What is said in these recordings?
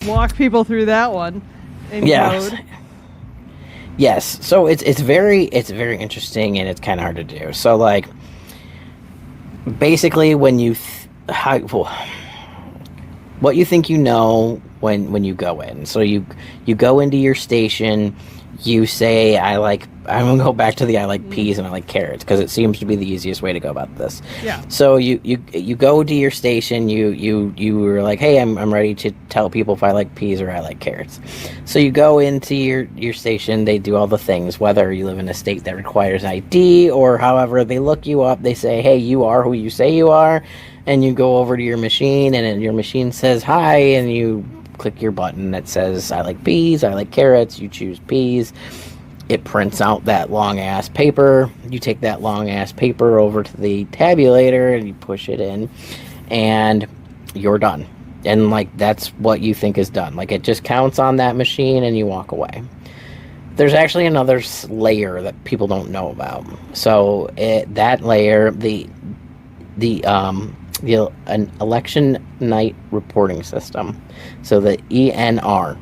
Walk people through that one in code. Yes. So it's very interesting, and it's kind of hard to do. So like basically when you what you think you know when you go in. So you go into your station, you say I'm gonna go back to the I like peas and I like carrots because it seems to be the easiest way to go about this. Yeah. So you go to your station, you were like, hey, I'm ready to tell people if I like peas or I like carrots. So you go into your station, they do all the things, whether you live in a state that requires ID or however, they look you up, they say, hey, you are who you say you are, and you go over to your machine, and then your machine says hi, and you click your button that says I like peas, I like carrots, you choose peas. It prints out that long ass paper. You take that long ass paper over to the tabulator and you push it in, and you're done. And like that's what you think is done. Like it just counts on that machine and you walk away. There's actually another layer that people don't know about. So that layer, an election night reporting system. So the ENR,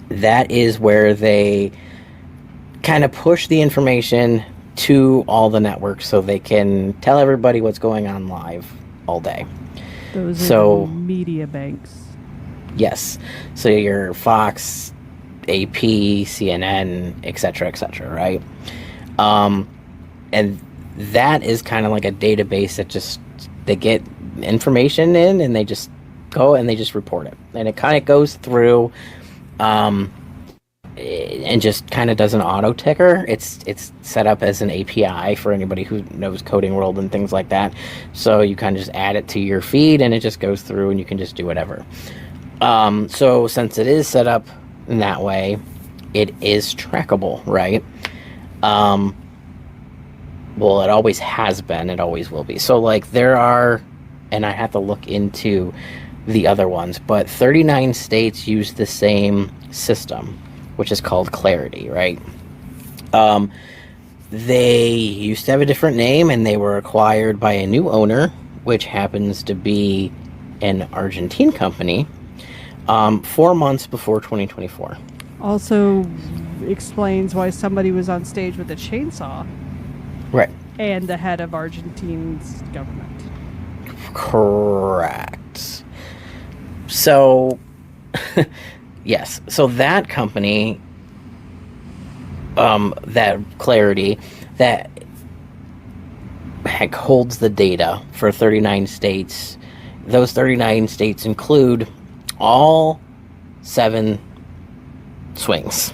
that is where they kind of push the information to all the networks so they can tell everybody what's going on live all day. Those are the media banks. Yes. So your Fox, AP, CNN, etc., right? And that is kind of like a database that just they get information in and they just go and they just report it, and it kind of goes through and just kind of does an auto ticker. It's set up as an API for anybody who knows coding world and things like that, so you kind of just add it to your feed and it just goes through and you can just do whatever. So since it is set up in that way, it is trackable, right? Well, it always has been, it always will be. So like there are, and I have to look into the other ones, but 39 states use the same system, which is called Clarity, right? They used to have a different name, and they were acquired by a new owner, which happens to be an Argentine company, 4 months before 2024. Also explains why somebody was on stage with a chainsaw. Right. And the head of Argentina's government. Correct. So, yes. So that company, that Clarity, that holds the data for 39 states. Those 39 states include all 7 swings.